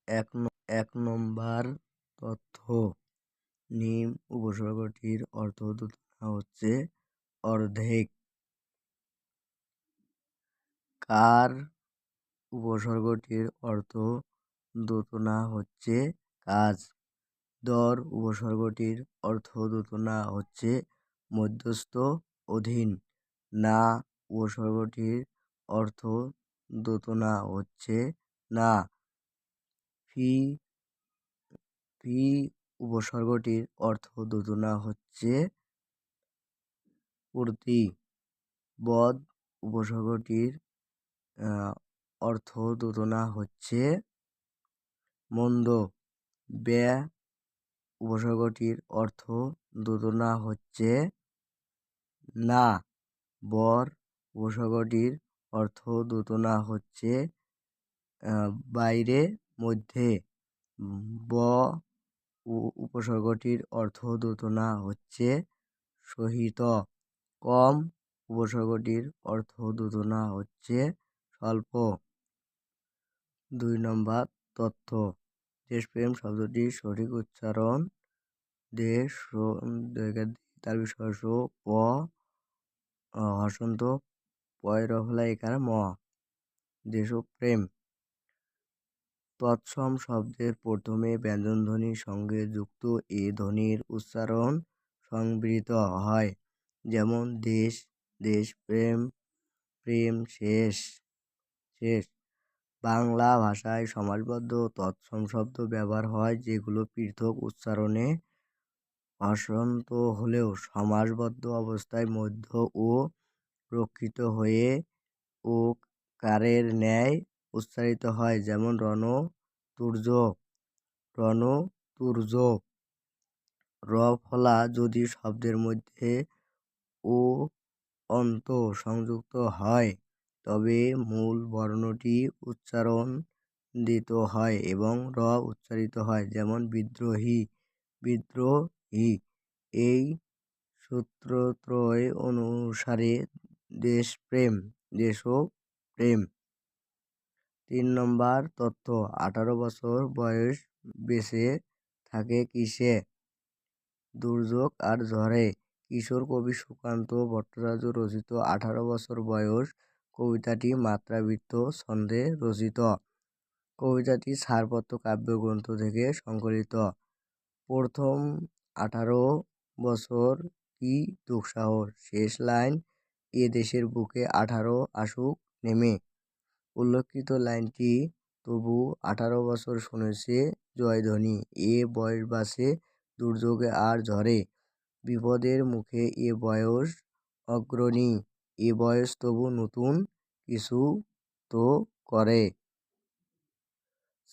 এক নম্বর তথ্য, নিম উপসর্গটির অর্থ দুটো হচ্ছে অর্ধেক। কার উপসর্গটির অর্থ দুটো না হচ্ছে কাজ। দর উপসর্গটির অর্থ দুটো না হচ্ছে মধ্যস্থ, অধীন। না উপসর্গটির অর্থ দুটো না হচ্ছে না। ফি ফি উপসর্গটির অর্থ দুটো না হচ্ছে পূর্তি। বদ উপসর্গটির অর্থ দুটো না হচ্ছে মন্দ। ব্যয় উপসর্গটির অর্থ দুটো না হচ্ছে না। বর উপসর্গটির অর্থ দুটো না হচ্ছে বাইরে, মধ্যে। ব উপসর্গটির অর্থ দুটো না হচ্ছে সহিত। কম উপসর্গটির অর্থ দুটো না হচ্ছে স্বল্প। 2 নম্বর তথ্য, দেশপ্রেম শব্দটির সঠিক উচ্চারণ দেশ তার বিসর্গ প হসন্ত পয় রফলা একার ম। দেশপ্রেম। তৎসম শব্দের প্রথমে ব্যঞ্জনধ্বনির সঙ্গে যুক্ত এ ধ্বনির উচ্চারণ সংবৃত হয়, যেমন দেশ, দেশপ্রেম, প্রেম, শেষ। বাংলা ভাষায় সমাসবদ্ধ তৎসম শব্দ ব্যবহার হয় যেগুলো পৃথক উচ্চারণে হসন্ত হলেও সমাসবদ্ধ অবস্থায় মধ্য ও রক্ষিত হয়ে ও কারের ন্যায় উচ্চারিত হয়, যেমন রণতুর্য, রণতুর্য। রফলা যদি শব্দের মধ্যে ও অন্ত সংযুক্ত হয় তবে মূল বর্ণটি উচ্চারণ দিত হয় এবং র উচ্চারিত হয়, যেমন বিদ্রোহী, বিদ্রোহী। এই সূত্রত্রয় অনুসারে দেশপ্রেম, দেশপ্রেম। 3 নম্বর তথ্য, 18 বছর বয়স বেঁচে থাকে কিসে? দুর্যোগ আর ঝড়ে। কিশোর কবি সুকান্ত ভট্টাচার্য রচিত 18 বছর বয়স কবিতাটি মাত্রাবৃত্ত ছন্দে রচিত। কবিতাটি ছাড়পত্র কাব্যগ্রন্থ থেকে সংকলিত। প্রথম 18 বছর কি দুঃসাহস, শেষ লাইন এ দেশের বুকে 18 আসুক নেমে। উল্লেখিত লাইনটি তবু 18 বছর শুনেছে জয়ধ্বনি, এ বয়স বাঁচে দুর্যোগে আর ঝড়ে। বিপদের মুখে এ বয়স অগ্রণী, এ বয়স তবু নতুন কিছু তো করে।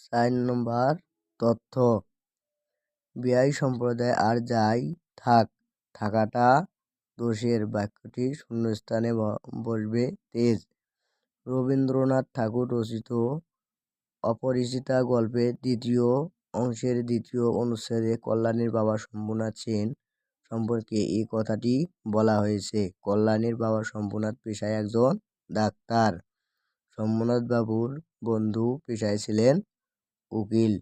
4 নম্বর তথ্য, বেয়াই সম্প্রদায় আর যাই থাক, থাকাটা দোষের বাক্যটি শূন্যস্থানে বসবে তেজ। রবীন্দ্রনাথ ঠাকুর রচিত অপরিচিতা গল্পের দ্বিতীয় অংশের দ্বিতীয় অনুচ্ছেদে কল্যাণীর বাবা শম্ভুনাথ সেন সম্পর্কে এই কথাটি বলা হয়েছে। কল্যাণীর বাবা শম্ভুনাথ পেশায় একজন ডাক্তার। শম্ভুনাথ বাবুর বন্ধু পেশায় ছিলেন উকিল।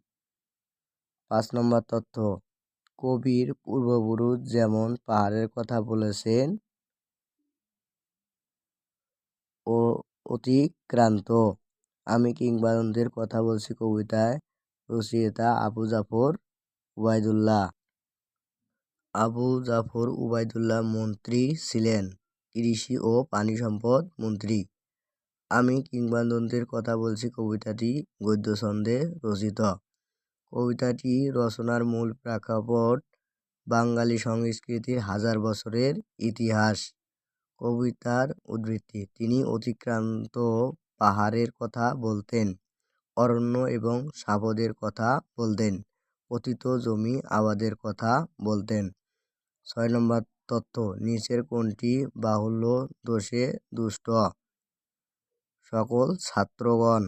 5 নম্বর তথ্য, কবির পূর্বপুরুষ যেমন পাহাড়ের কথা বলেছেন ও অতিক্রান্ত। আমি কিংবদন্তির কথা বলছি কবিতায় রচয়িতা আবু জাফর উবাইদুল্লাহ। আবু জাফর উবাইদুল্লাহ মন্ত্রী ছিলেন, কৃষি ও পানি সম্পদ মন্ত্রী। আমি কিংবদন্তির কথা বলছি কবিতাটি গদ্য ছন্দে রচিত। কবিতাটি রচনার মূল প্রেক্ষাপট বাঙালি সংস্কৃতির হাজার বছরের ইতিহাস। কবিতার উদ্ধৃতি, তিনি অতিক্রান্ত পাহাড়ের কথা বলতেন, অরণ্য এবং শাবদের কথা বলতেন, পতিত জমি আবাদের কথা বলতেন। 6 নম্বর তথ্য, নিচের কোনটি বাহুল্য দোষে দুষ্ট? সকল ছাত্রগণ।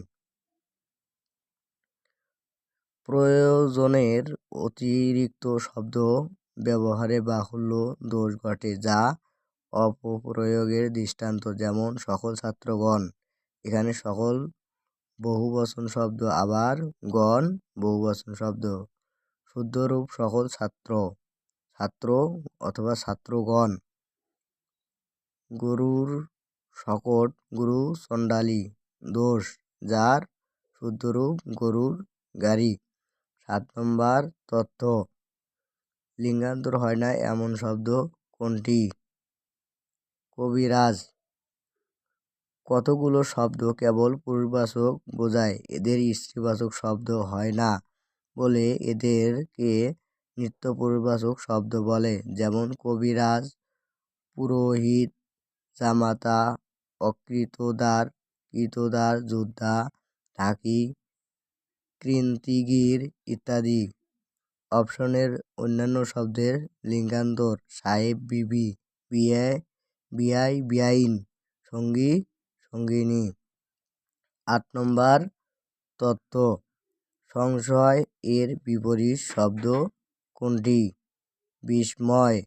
প্রয়োজনের অতিরিক্ত শব্দ ব্যবহারে বাহুল্য দোষ ঘটে, যা অপপ্রয়োগের দৃষ্টান্ত, যেমন সকল ছাত্রগণ। এখানে সকল বহুবচন শব্দ, আবার গণ বহুবচন শব্দ। শুদ্ধরূপ সকল ছাত্র, ছাত্র অথবা ছাত্রগণ। গরুর শকট, গুরু চণ্ডালী। দোষ, যার। শুদ্ধরূপ গরুর গাড়ি। 7 নম্বর তথ্য, লিঙ্গান্তর হয় না এমন শব্দ কোনটি? কবিরাজ। কতগুলো শব্দ কেবল পুরুষবাচক বোঝায়, এদের স্ত্রীবাচক শব্দ হয় না বলে এদেরকে নিত্য পুরুষবাচক শব্দ বলে। যেমন কবিরাজ, পুরোহিত, জামাতা, অকৃতদার, কৃতদার, যোদ্ধা, ঢাকি, কৃন্তিগীর ইত্যাদি। অপশনের অন্যান্য শব্দের লিঙ্গান্তর: সাহেব, বিবি, বিয়ে, বিয়াই, বিয়াইন, সঙ্গী, সঙ্গিনী। 8 নম্বর তথ্য, সংশয় এর বিপরীত শব্দ কোনটি? বিস্ময়।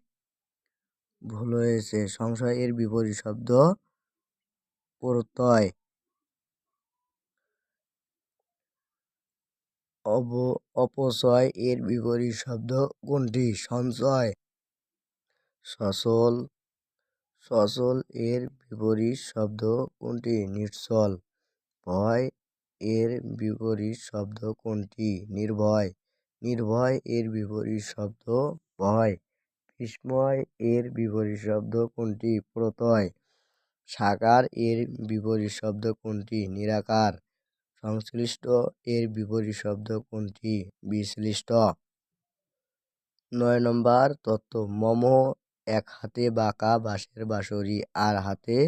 ভুল হয়েছে, সংশয় এর বিপরীত শব্দ প্রত্যয়। অপচয় এর বিপরীত শব্দ কোনটি? সঞ্চয়। সচল, সচল এর বিপরীত শব্দ কোনটি? নিশ্চল। ভয় এর বিপরীত শব্দ কোনটি? নির্ভয়। নির্ভয় এর বিপরীত শব্দ ভয়। বিস্ময় এর বিপরীত শব্দ কোনটি? প্রত্যয়। সাকার এর বিপরীত শব্দ কোনটি? নিরাকার। সংশ্লিষ্ট এর বিপরীত শব্দ কোনটি? বিশ্লিষ্ট। 9 নম্বর তথ্য, মম এক হাতে বাঁকা বাঁশের বাঁশরি, আর হাতে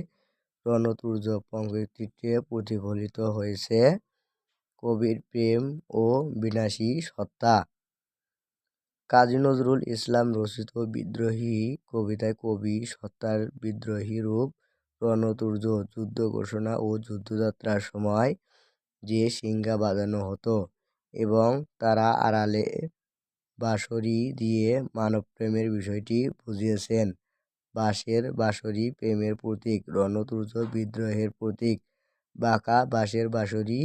রণতুর্য পঙ্ক্তিতে প্রতিফলিত হয়েছে কবির প্রেম ও বিনাশী সত্তা। কাজী নজরুল ইসলাম রচিত বিদ্রোহী কবিতায় কবি সত্তার বিদ্রোহী রূপ রণতুর্য, যুদ্ধ ঘোষণা ও যুদ্ধযাত্রার সময় যে শিঙ্গা বাজানো হতো এবং তারা আড়ালে বাঁশরি দিয়ে মানবপ্রেমের বিষয়টি বুঝিয়েছেন। বাঁশের বাঁশরি প্রেমের প্রতীক, রণতুর্য বিদ্রোহের প্রতীক। বাঁকা বাঁশের বাঁশরি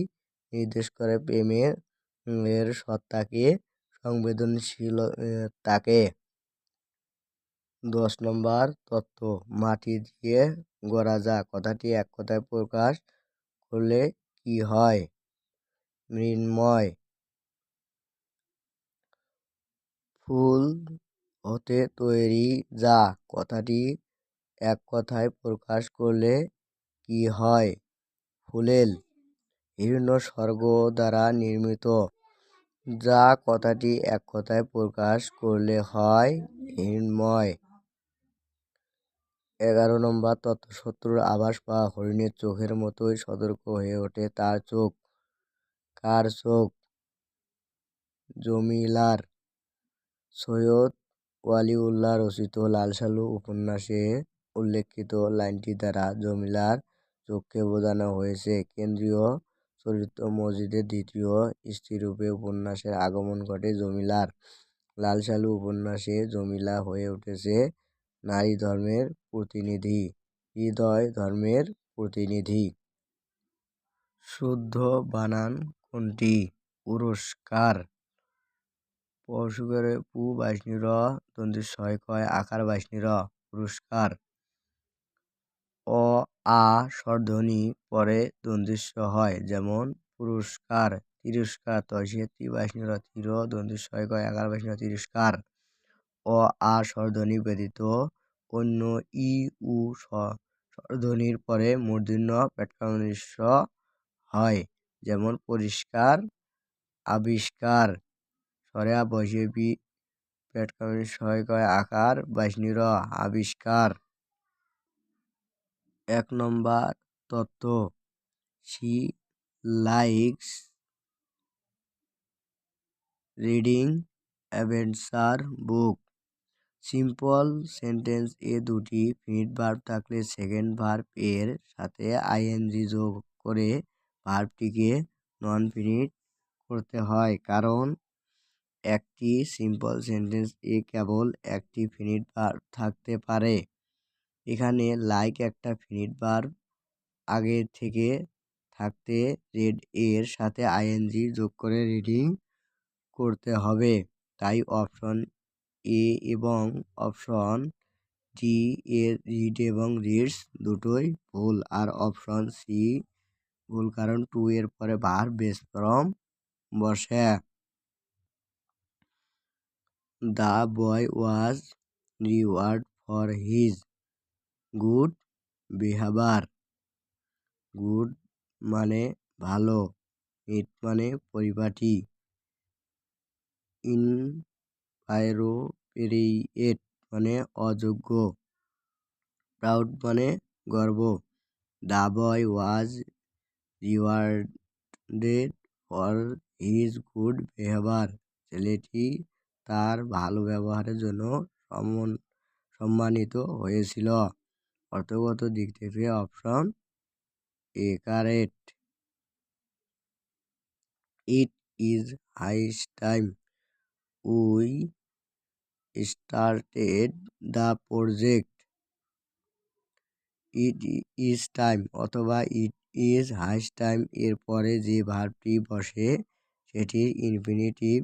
নির্দেশ করে প্রেমের সত্তাকে, সংবেদনশীলতাকে। 10 নম্বর তথ্য, মাটি দিয়ে গড়া যা কথাটি এক কথায় প্রকাশ করলে কি হয়? মৃন্ময়। ফুল হতে তৈরি যা কথাটি এক কথায় প্রকাশ করলে কি হয়? ফুলেল। হিরণ্যস্বর্গ দ্বারা নির্মিত যা কথাটি এক কথায় প্রকাশ করলে হয় হিরণ্ময়। 11 নম্বর তথ্য, শত্রুর আভাস পাওয়া হরিণের চোখের মতোই সতর্ক হয়ে ওঠে তার চোখ। কার চোখ? জমিলার। সৈয়দ ওয়ালিউল্লাহ রচিত লাল সালু উপন্যাসে উল্লেখিত লাইনটি দ্বারা জমিলার চোখকে বোঝানো হয়েছে কেন্দ্রীয় চরিত্র মজিদের দ্বিতীয় স্ত্রীরূপে উপন্যাসের আগমন ঘটে জমিলার। লাল সালু উপন্যাসে জমিলা হয়ে উঠেছে নারী ধর্মের প্রতিনিধি, হৃদয় ধর্মের প্রতিনিধি। শুদ্ধ বানান কোনটি? পুরস্কার। পশুকারে পু বাইশনি র, দন্তের ছয় কয় আকার বাইশনি র, পুরস্কার। অ আ স্বরধ্বনি পরে দন্তের হয়, যেমন পুরস্কার, তিরস্কার। তয়সিয়ে তি বাইশনি র, তির, দন্তের ছয় কয় আকার বাইশনি র, তিরস্কার। অ আ স্বরধ্বনি ব্যতীত অন্য ই উ স্বরধ্বনির পরে মূর্ধন্য পেটকামৃ হয়, যেমন পরিষ্কার, আবিষ্কার। স্বরে বসে বি পেটকামৃ ছয় কয় আকার বাইশনি র, আবিষ্কার। 1 নম্বর তথ্য, she likes reading adventure book. Simple sentence এ দুটি ফিনিট ভার্ব থাকলে সেকেন্ড ভার্ব এর সাথে আইএনজি যোগ করে ভার্বটিকে নন ফিনিট করতে হয়, কারণ একটি সিম্পল সেন্টেন্স এ কেবল একটি ফিনিট ভার্ব থাকতে পারে। এখানে লাইক একটা ফিনিট ভার্ব আগে থেকে থাকতে রেড এর সাথে আইএনজি যোগ করে রিডিং করতে হবে। তাই অপশন এ এবং অপশন ডি এর রিড এবং রিডস দুটোই ভুল। আর অপশন সি ভুল, কারণ টু এর পরে ভার্ব বেস ফর্ম বসে। The boy was reward for his good behaviour. Good মানে ভালো, ইট মানে পরিপাটি, ইনঅ্যাপ্রোপ্রিয়েট মানে অযোগ্য, প্রাউড মানে গর্ব। The boy was rewarded for his good behaviour. ছেলেটি তার ভালো ব্যবহারের জন্য সম্মানিত হয়েছিল। অর্থগত দিক থেকে option A correct. It is high time we started the project. It is time অথবা ইট ইজ হাই টাইম এর পরে যে ভার্বটি বসে সেটির infinitive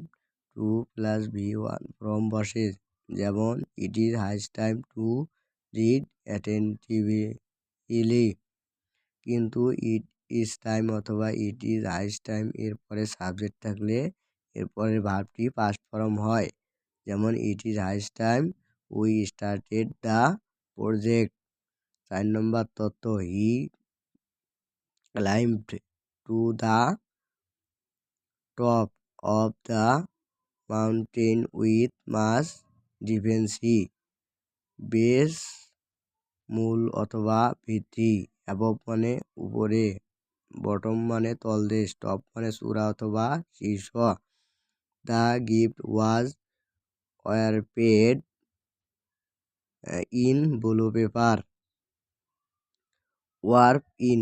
to plus V one form বসে। যেমন it is high time to read attentively. কিন্তু ইট ইজ টাইম অথবা ইট ইজ হাই টাইম এর পরে সাবজেক্ট থাকলে এর পরের ভার্বটি পাস্ট ফর্ম হয়। যেমন it is high time we started the project. 4 নম্বর তথ্য, he climbed to the top of the mountain with much difficulty. Base মূল অথবা ভিত্তি, অ্যাবভ মানে উপরে, বটম মানে তলদেশ, টপ মানে চূড়া অথবা শীর্ষ। The gift was wrapped in blue paper. Wrap in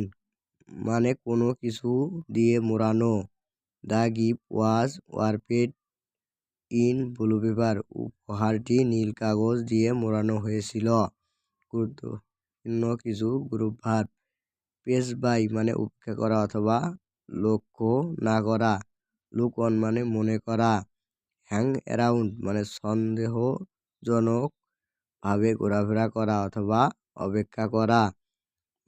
মানে কোনো কিছু দিয়ে মোড়ানো। The gift was wrapped in blue paper. উপহারটি নীল কাগজ দিয়ে মোড়ানো হয়েছিল। গুরুত্বপূর্ণ কিছু গ্রুপ ভার্ব। পেস বাই মানে উপেক্ষা করা অথবা লক্ষ্য না করা। লুক অন মানে মনে করা। হ্যাং অ্যারাউন্ড মানে সন্দেহজনক ভাবে ঘোরাফেরা করা অথবা অপেক্ষা করা।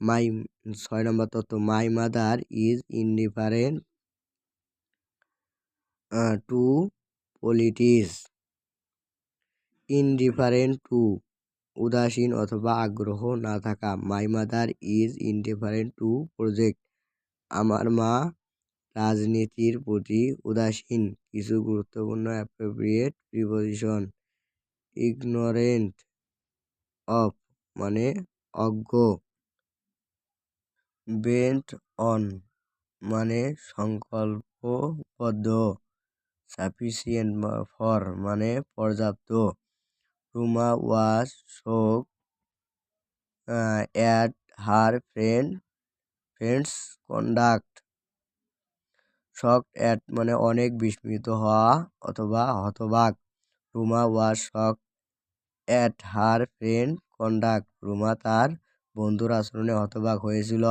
6 নম্বর তথ্য, my mother is indifferent two politics. Indifferent two উদাসীন অথবা আগ্রহ না থাকা। My mother is indifferent two project. আমার মা রাজনীতির প্রতি উদাসীন। কিছু গুরুত্বপূর্ণ অ্যাপ্রোপ্রিয়েট প্রিপোজিশন। ইগনোরেন্ট অফ মানে অজ্ঞ। বেন্ট অন মানে সংকল্পবদ্ধ। সাফিসিয়েন্ট ফর মানে পর্যাপ্ত। রুমা ওয়াজ শোক at her friends conduct. Shocked at মানে অনেক বিস্মিত হওয়া অথবা হতবাক। Ruma was shocked at her friend conduct. Ruma তার বন্ধুর আচরণে হতবাক হয়েছিল।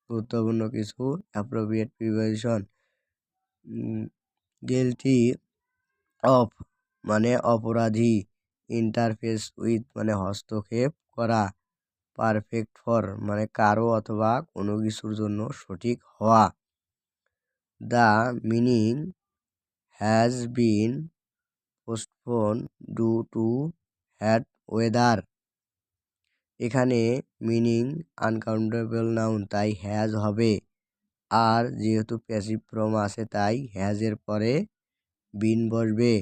গুরুত্বপূর্ণ কিছু অ্যাপ্রোপ্রিয়েট প্রিপোজিশন। গিলটি অফ মানে অপরাধী। ইন্টারফেস উইথ মানে হস্তক্ষেপ করা। পারফেক্ট ফর মানে কারো অথবা কোনো কিছুর জন্য সঠিক হওয়া। The meaning has been postpone due to hat weather. এখানে মিনিং আনকাউন্টেবল নাউন, তাই হ্যাজ হবে। আর যেহেতু প্যাসিভ ফর্ম আছে তাই হ্যাজের পরে বিন বসবে।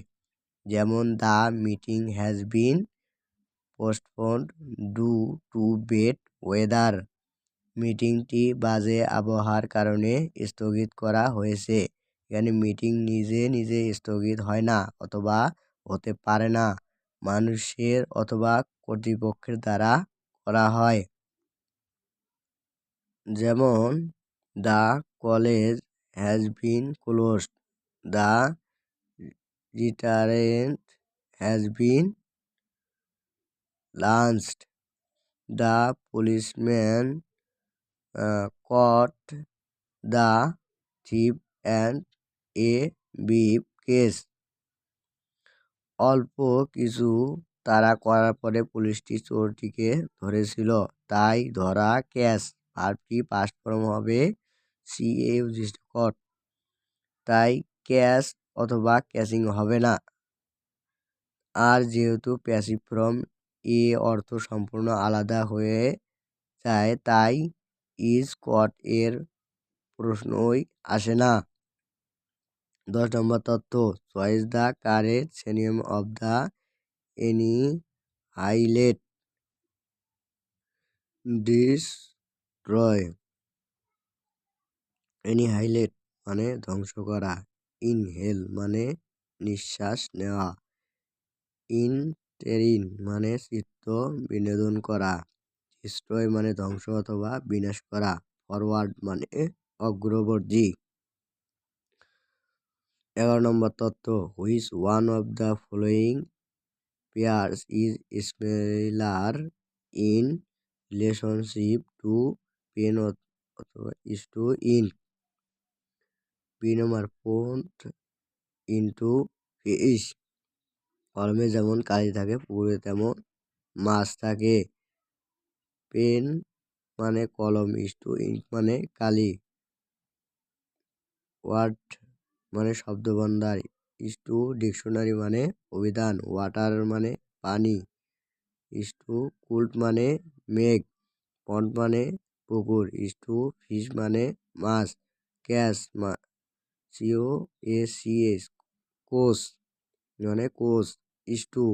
যেমন the meeting has been postponed due to bad weather. মিটিংটি বাজে আবহাওয়ার কারণে স্থগিত করা হয়েছে। এখানে মিটিং নিজে নিজে স্থগিত হয় না অথবা হতে পারে না, মানুষের অথবা কর্তৃপক্ষের দ্বারা করা হয়। যেমন the college has been closed. The restaurant has been launched. The policeman caught the thief and a briefcase. অল্প কিছু তাড়া করার পরে পুলিশটি চোরটিকে ধরেছিল, তাই ধরা ক্যাচ। ভার্বটি পাস্ট ফর্ম হবে CAUGT, তাই ক্যাচ অথবা ক্যাচিং হবে না। আর যেহেতু প্যাসিভ ফর্ম এ অর্থ সম্পূর্ণ আলাদা হয়ে যায়, তাই ইজ কট এর প্রশ্নই আসে না। 10 নম্বর তথ্য, choice the correct synonym of the annihilate. Destroy, annihilate মানে ধ্বংস করা, ইনহেল মানে নিঃশ্বাস নেওয়া, ইনটেরিন মানে চিত্ত বিনোদন করা, ডিস্ট্রয় মানে ধ্বংস অথবা বিনাশ করা, ফরওয়ার্ড মানে অগ্রবর্তী। 11 নম্বর তথ্য, which one of the following pairs is smaller in relationship to pen অথবা ইজ টু ইন। বি নম্বর, পন্ড ইনটু ফিশ। কলমে যেমন কালি থাকে, পুকুরে তেমন মাছ থাকে। পেন মানে কলম, ইজ টু ইঙ্ক মানে কালি, ওয়ার্ড মানে শব্দভাণ্ডার, ইজ টু ডিকশনারি মানে অভিধান, ওয়াটার মানে পানি, ইজ টু কুল্ট মানে মেঘ, পন্ড মানে পুকুর, ইজ টু ফিশ মানে মাছ, ক্যাচ COACH কোচ মানে কোচ, ইজ টু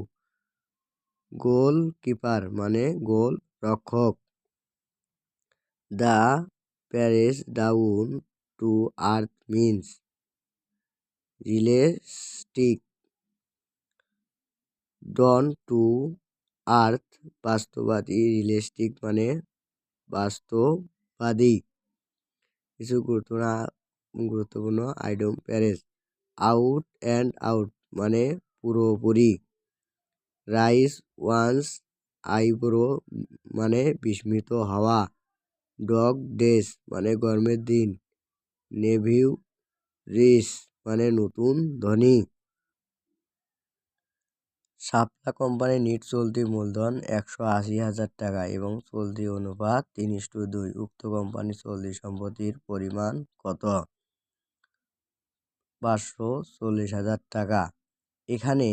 গোলকিপার মানে গোল রক্ষক। The phrase down to earth means realistic. Down to earth বাস্তববাদী, রিয়েলিস্টিক মানে বাস্তববাদী। কিছু গুরুত্বপূর্ণ item phrase. Out and out মানে পুরোপুরি। রাইজ ওয়ান্স আইব্রো মানে বিস্মিত হওয়া। ডগ ডেজ মানে গরমের দিন। নেভিউ রিচ মানে নতুন ধনী। শাপলা কোম্পানির নিট চলতি মূলধন 180,000 টাকা এবং চলতি অনুপাত 3:2। উক্ত কোম্পানির চলতি সম্পত্তির পরিমাণ কত? 540,000 টাকা। এখানে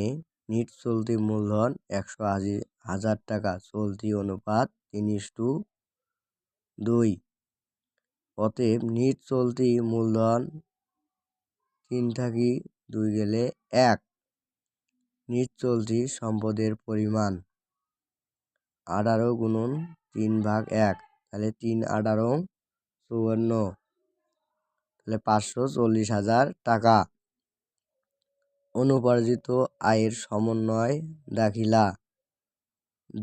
নিট চলতি মূলধন 180,000 টাকা, চলতি অনুপাত 3:2। অতএব নিট চলতি মূলধন 3 থাকি 2 গেলে 1। নিট চলতি সম্পদের পরিমাণ 18 গুণন 3/1, তাহলে 3×18 = 54, তাহলে 540,000 টাকা। অনুপার্জিত আয়ের সমন্বয় দাখিলা।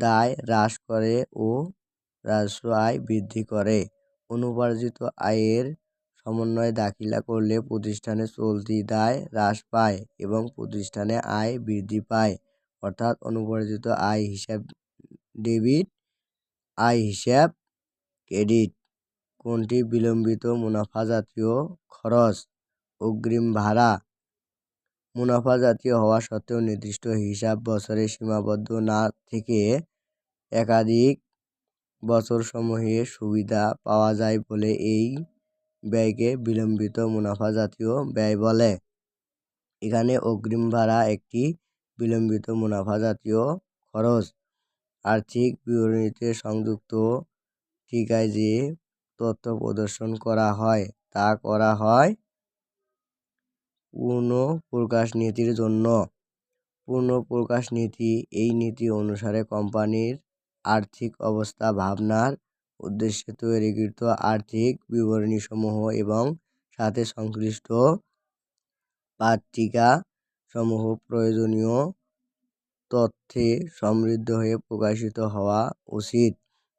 দায় হ্রাস করে ও রাজস্ব আয় বৃদ্ধি করে। অনুপার্জিত আয়ের সমন্বয় দাখিলা করলে প্রতিষ্ঠানের চলতি দায় হ্রাস পায় এবং প্রতিষ্ঠানে আয় বৃদ্ধি পায়, অর্থাৎ অনুপার্জিত আয় হিসাব ডেবিট, আয় হিসাব ক্রেডিট। কোনটি বিলম্বিত মুনাফা জাতীয় খরচ? অগ্রিম ভাড়া। মুনাফা জাতীয় হওয়া সত্ত্বেও নির্দিষ্ট হিসাব বছরে সীমাবদ্ধ না থেকে একাধিক বছরসমূহে সুবিধা পাওয়া যায় বলে এই ব্যয়কে বিলম্বিত মুনাফা জাতীয় ব্যয় বলে। এখানে অগ্রিম ভাড়া একটি বিলম্বিত মুনাফা জাতীয় খরচ। আর্থিক বিবরণীতে সংযুক্ত টিকায় যে তথ্য প্রদর্শন করা হয় তা করা হয় পুনঃপ্রকাশ নীতির জন্য। পুনঃপ্রকাশ নীতি এই নীতি অনুসারে কোম্পানির আর্থিক অবস্থা ভাবনার উদ্দেশ্যে তৈরিকৃত আর্থিক বিবরণীসমূহ এবং সাথে সংশ্লিষ্ট পাঠিকাসমূহ প্রয়োজনীয় তথ্যে সমৃদ্ধ হয়ে প্রকাশিত হওয়া উচিত,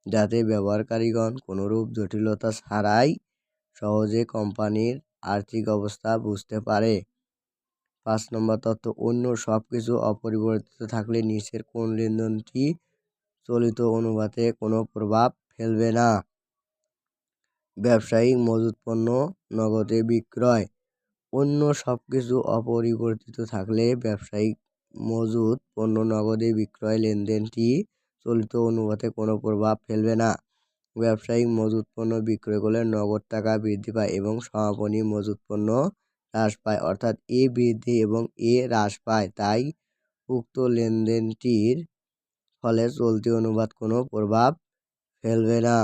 যাতে ব্যবহারকারীগণ কোনরূপ জটিলতা ছাড়াই সহজে কোম্পানির আর্থিক অবস্থা বুঝতে পারে। 5 নম্বর তথ্য, অন্য সব কিছু অপরিবর্তিত থাকলে নিচের কোন লেনদেনটি চলিত অনুপাতে কোনো প্রভাব ফেলবে না? ব্যবসায়িক মজুত পণ্য নগদে বিক্রয়। অন্য সবকিছু অপরিবর্তিত থাকলে ব্যবসায়িক মজুত পণ্য নগদে বিক্রয় লেনদেনটি চলিত অনুপাতে কোনো প্রভাব ফেলবে না। ব্যবসায়িক মজুত পণ্য বিক্রয় করলে নগদ টাকা বৃদ্ধি পায় এবং সমাপনী মজুত পণ্য হ্রাস পায়, অর্থাৎ এ বৃদ্ধি এবং এ হ্রাস পায়। তাই উক্ত লেনদেনটির ফলে চলতি অনুপাত কোনো প্রভাব ফেলবে না।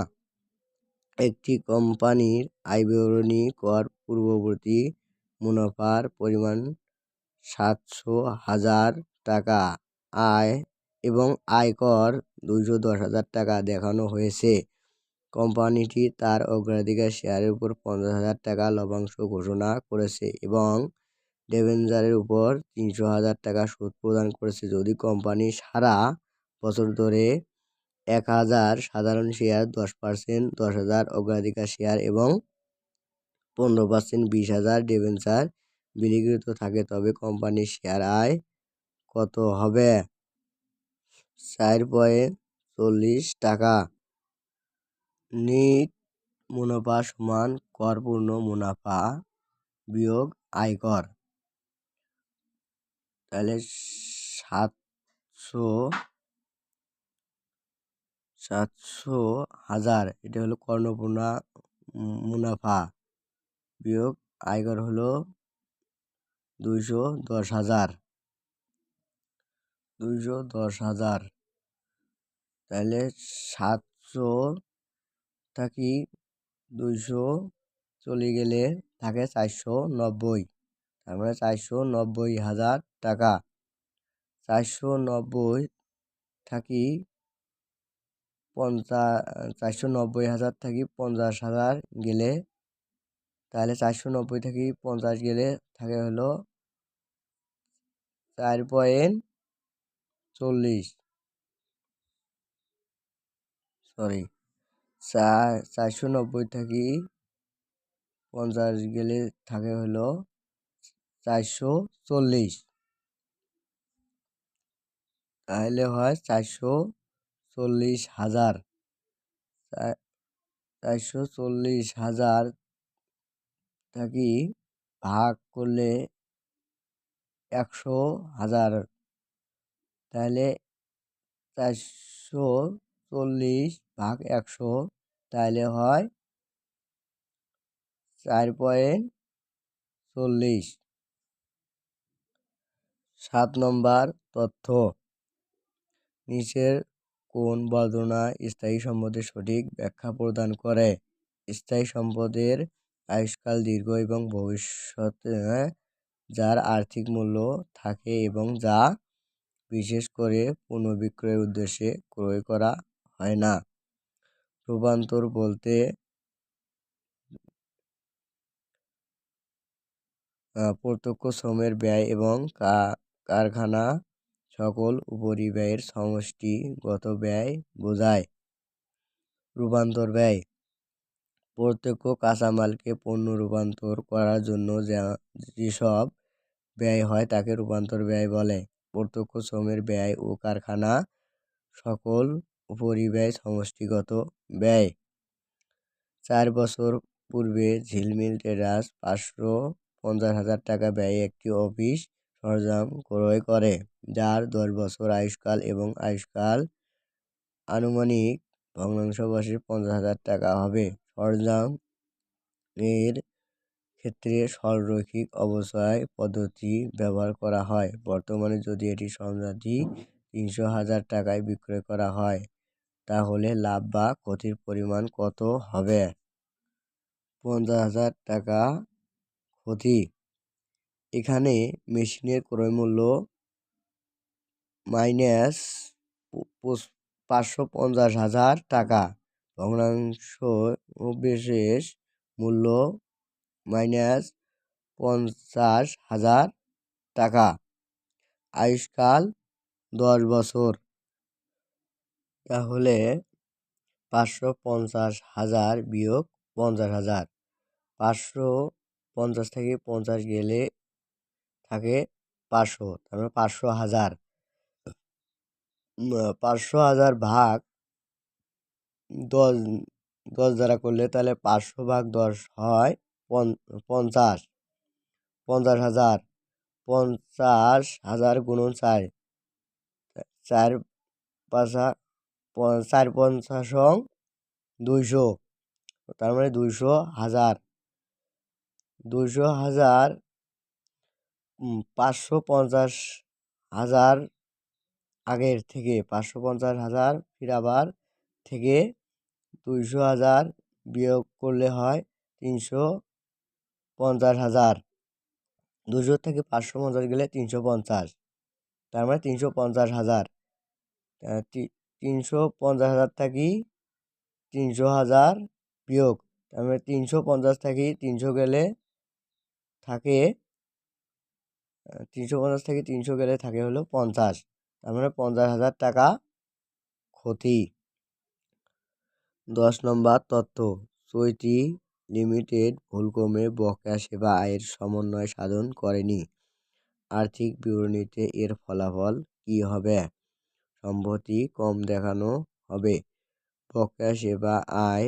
একটি কোম্পানির আয় বিবরণী কর পূর্ববর্তী মুনাফার পরিমাণ 700,000 টাকা আয় এবং আয়কর 210,000 টাকা দেখানো হয়েছে। কোম্পানিটি তার অগ্রাধিকার শেয়ারের উপর 50,000 টাকা লভ্যাংশ ঘোষণা করেছে এবং ডিবেঞ্চারের উপর 300,000 টাকা সুদ প্রদান করেছে। যদি কোম্পানি সারা বছর ধরে 1,000 সাধারণ শেয়ার, 10% 10,000 অগ্রাধিকার শেয়ার এবং 15% 20,000 ডিবেঞ্চার বিলিকৃত থাকে, তবে কোম্পানির শেয়ার আয় কত হবে? 4.40 টাকা। নিট মুনাফা সমান কর পূর্ণ মুনাফা বিয়োগ আয়কর। তাহলে 700,000 এটা হলো কর্ণপূর্ণা মুনাফা বিয়োগ আয়কর হলো 210,000। তাহলে 700 থাকি 200 চলে গেলে থাকে 490, তার মানে 490,000 টাকা। 490 থাকি 490,000 থাকি 50,000 গেলে, তাহলে 490 থাকি 50 গেলে থাকে হলো 4.40, সরি 490 থাকি 50 গেলে থাকে হলো 440, তাহলে হয় 440,000। 440,000 থাকি ভাগ করলে 100,000, তাহলে 440 ভাগ 100, তাহলে হয় 4.40। 7 নম্বর তথ্য। নিচের কোন বর্ণনা স্থায়ী সম্পদের সঠিক ব্যাখ্যা প্রদান করে? স্থায়ী সম্পদের আয়ুষ্কাল দীর্ঘ এবং ভবিষ্যতে যার আর্থিক মূল্য থাকে এবং যা বিশেষ করে পুনর্বিক্রয়ের উদ্দেশ্যে ক্রয় করা হয় না। রূপান্তর বলতে প্রত্যক্ষ শ্রমের ব্যয় এবং কারখানা সকল উপরিব্যয়ের সমষ্টিগত ব্যয় বোঝায়। রূপান্তর ব্যয় প্রত্যক্ষ কাঁচামালকে পণ্য রূপান্তর করার জন্য যেসব ব্যয় হয় তাকে রূপান্তর ব্যয় বলে। প্রত্যক্ষ শ্রমের ব্যয় ও কারখানা সকল উপরিব্যয় সমষ্টিগত ব্যয়। 4 বছর পূর্বে ঝিলমিল ট্রেডার্স 550,000 টাকা ব্যয়ে একটি অফিস সরঞ্জাম ক্রয় করে, যার 10 বছর আয়ুষ্কাল এবং আয়ুষ্কাল আনুমানিক ভগ্নাংশবশে 50,000 টাকা হবে। সরঞ্জাম এর ক্ষেত্রে সরলরৈখিক অবচয় পদ্ধতি ব্যবহার করা হয়। বর্তমানে যদি এটি সরঞ্জামটি 300,000 টাকায় বিক্রয় করা হয়, তাহলে লাভ বা ক্ষতির পরিমাণ কত হবে? 50,000 টাকা ক্ষতি। এখানে মেশিনের ক্রয় মূল্য মাইনাস 550,000 টাকা, ভগ্নাংশ বিশেষ মূল্য মাইনাস 50,000 টাকা। আয়ুষ্কাল 10 বছর, তাহলে 550,000 বিয়োগ 50,000। 550 থেকে 50 গেলে থাকে 500, তার মানে 500,000। 500,000 ভাগ 10 10 দ্বারা করলে তাহলে 500 ভাগ 10 হয় 50, 50,000, 50,000 গুণন 4, 4 পাঁচা 4 পঞ্চাশং 200, তার মানে 200,000, 200,000, 550,000 আগের থেকে 550,000 ফির আবার থেকে 200,000 বিয়োগ করলে হয় 350,000, 200 থেকে 550 গেলে 350, তার মানে 350,000, 350,000 থাকি 300,000 বিয়োগ, তার মানে 350 থাকি 300 গেলে থাকে 350 থেকে 300 গেলে থাকে হলো 50, তার মানে 50,000 টাকা ক্ষতি। 10 নম্বর তথ্য, চৈতি লিমিটেড ভুলক্রমে বকেয়া সেবা আয়ের সমন্বয় সাধন করেনি। আর্থিক বিবরণীতে এর ফলাফল কি হবে? সম্পত্তি কম দেখানো হবে। বকেয়া সেবা আয়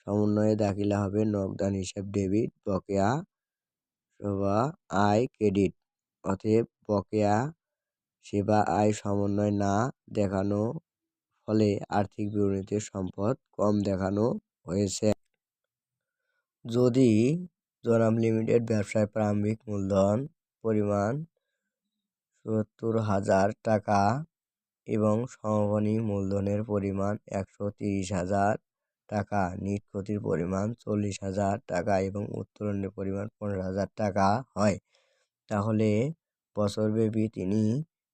সমন্বয়ে দাখিলা হবে নগদান হিসাব ডেবিট, বকেয়া সেবা আয় ক্রেডিট। অতএব বকেয়া সেবা আয় সমন্বয় না দেখানো ফলে আর্থিক বিবরণীতে সম্পদ কম দেখানো হয়েছে। যদি জনাব লিমিটেড ব্যবসায় প্রারম্ভিক মূলধন পরিমাণ ৭০,০০০ টাকা এবং সমাপনী মূলধনের পরিমাণ 130,০০০ টাকা, নিট ক্ষতির পরিমাণ 40,০০০ টাকা এবং উত্তোলনের পরিমাণ 15,০০০ টাকা হয়, তাহলে বছরব্যাপী তিনি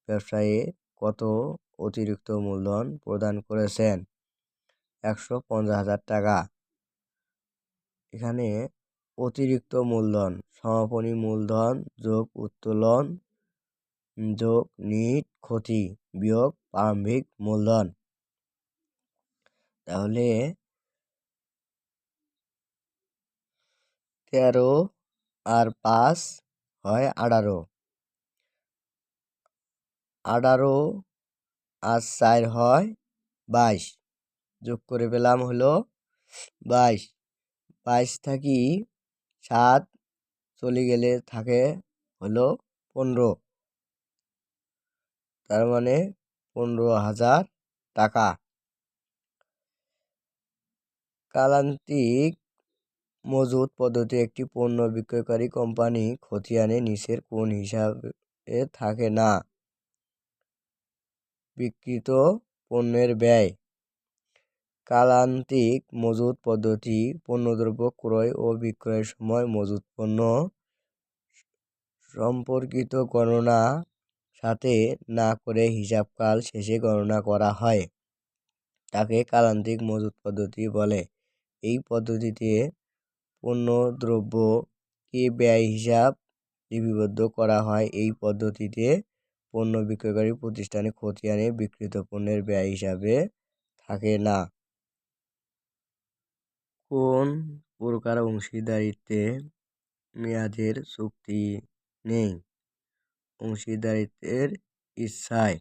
ব্যবসায়ে কত অতিরিক্ত মূলধন প্রদান করেছেন? 150,000 টাকা। এখানে অতিরিক্ত মূলধন সমাপনী মূলধন যোগ উত্তোলন যোগ নিট ক্ষতি বিয়োগ প্রারম্ভিক মূলধন, তাহলে 13 আর 5 হয় 18, 18 আর 4 হয় 22, যোগ করে পেলাম হলো 22, 22 থাকি 7 চলে গেলে থাকে হলো 15, তার মানে 15,000 টাকা। কালান্তিক মজুত পদ্ধতি একটি পণ্য বিক্রয়কারী কোম্পানি খতিয়ানে নিচের কোন হিসাবে থাকে না? বিক্রিত পণ্যের ব্যয়। কালান্তিক মজুত পদ্ধতি পণ্যদ্রব্য ক্রয় ও বিক্রয়ের সময় মজুত পণ্য সম্পর্কিত গণনা সাথে না করে হিসাবকাল শেষে গণনা করা হয়, তাকে কালান্তিক মজুত পদ্ধতি বলে। এই পদ্ধতিতে পণ্যদ্রব্যকে ব্যয় হিসাব লিপিবদ্ধ করা হয়। এই পদ্ধতিতে পণ্য বিক্রয়কারী প্রতিষ্ঠানে খতিয়ানে বিক্রিত পণ্যের ব্যয় হিসাবে থাকে না। কোন প্রকার অংশীদারিত্বে মেয়াদের চুক্তি নেই? অংশীদারিত্বের ইচ্ছায়।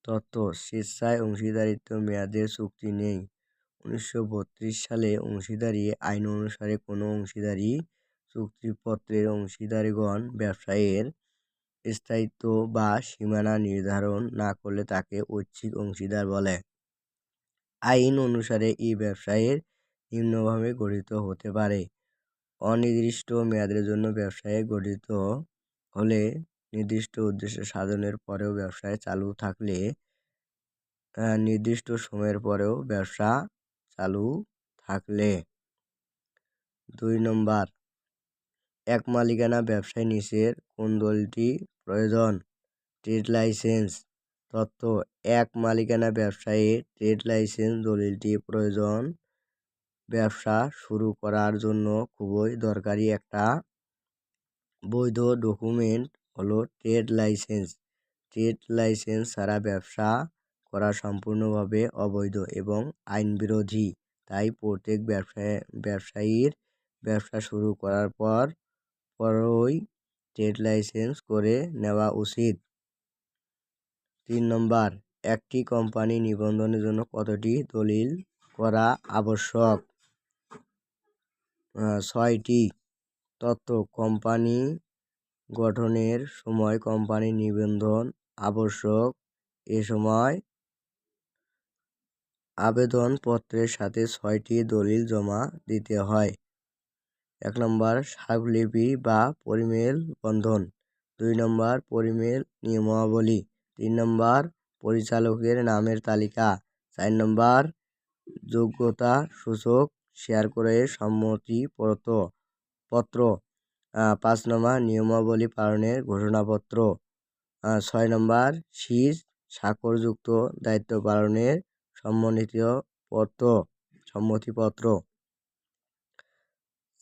তথ্য, স্বেচ্ছায় অংশীদারিত্ব মেয়াদের চুক্তি নেই। 1932 সালে অংশীদারি আইন অনুসারে কোনো অংশীদারি চুক্তিপত্রের অংশীদারগণ ব্যবসায়ের স্থায়িত্ব বা সীমানা নির্ধারণ না করলে তাকে ঐচ্ছিক অংশীদার বলে। আইন অনুসারে এই ব্যবসায়ের নিম্নভাবে গঠিত হতে পারে: অনির্দিষ্ট মেয়াদের জন্য ব্যবসায় গঠিত হলে, নির্দিষ্ট উদ্দেশ্য সাধনের পরেও ব্যবসায় চালু থাকলে, নির্দিষ্ট সময়ের পরেও ব্যবসা চালু থাকলে। 2 নম্বর, এক মালিকানা ব্যবসায় নিচের কোন দলিলটি প্রয়োজন? Trade licence. তথ্য, এক মালিকানা ব্যবসায়ে ট্রেড লাইসেন্স দলিলটি প্রয়োজন। ব্যবসা শুরু করার জন্য খুবই দরকারি একটা বৈধ ডকুমেন্ট হলো ট্রেড লাইসেন্স। ট্রেড লাইসেন্স ছাড়া ব্যবসা করা সম্পূর্ণভাবে অবৈধ এবং আইনবিরোধী। তাই প্রত্যেক ব্যবসায়ীর ব্যবসা শুরু করার পরই ট্রেড লাইসেন্স করে নেওয়া উচিত। 3 নম্বর, একটি কোম্পানি নিবন্ধনের জন্য কতটি দলিল করা আবশ্যক? ছয়টি তথ্য কোম্পানি গঠনের সময় কোম্পানি নিবন্ধন আবশ্যক। এ সময় আবেদনপত্রের সাথে 6টি দলিল জমা দিতে হয়। 1 নম্বর স্মারকলিপি বা পরিমেল বন্ধন। 2 নম্বর পরিমেল নিয়মাবলী। 3 নম্বর পরিচালকের নামের তালিকা। 4 নম্বর যোগ্যতা সূচক শেয়ার করে সম্মতিপত্র। 5 নম্বর নিয়মাবলী পালনের ঘোষণাপত্র। 6 নম্বর স্বাক্ষরযুক্ত দায়িত্ব পালনের সম্মতিপত্র।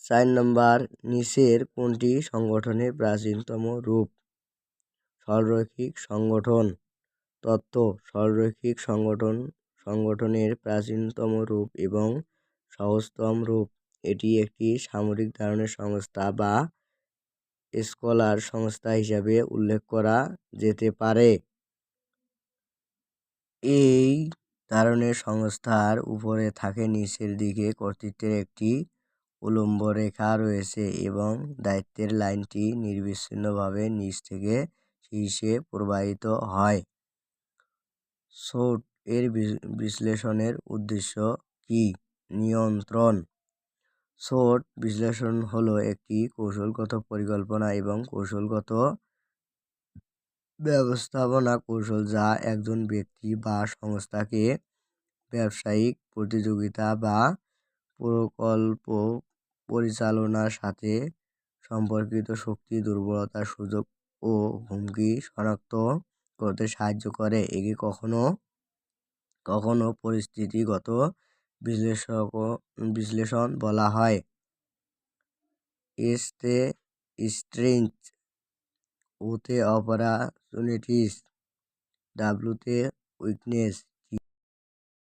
4 নম্বর নিচের কোনটি সংগঠনের প্রাচীনতম রূপ? সরলরৈখিক সংগঠন। তথ্য সরলরৈখিক সংগঠনের প্রাচীনতম রূপ এবং সহজতম রূপ। এটি একটি সামরিক ধরনের সংস্থা বা স্কলার সংস্থা হিসাবে উল্লেখ করা যেতে পারে। এই ধরনের সংস্থার উপরে থাকে নিচের দিকে কর্তৃত্বের একটি উল্লম্ব রেখা রয়েছে এবং দায়িত্বের লাইনটি নিরবিচ্ছিন্নভাবে নিচ থেকে শীর্ষে প্রবাহিত হয়। SWOT এর বিশ্লেষণের উদ্দেশ্য কি? নিয়ন্ত্রণ। SWOT বিশ্লেষণ হলো একটি কৌশলগত পরিকল্পনা এবং কৌশলগত ব্যবস্থাপনা কৌশল যা একজন ব্যক্তি বা সংস্থাকে ব্যবসায়িক প্রতিযোগিতা বা প্রকল্প পরিচালনার সাথে সম্পর্কিত শক্তি, দুর্বলতা, সুযোগ ও হুমকি শনাক্ত করতে সাহায্য করে। একে কখনো কখনো পরিস্থিতিগত বিশ্লেষণ বলা হয়। এসতে স্ট্রেংথ, ওতে অপরচুনিটিস, ডাব্লুতে উইকনেস।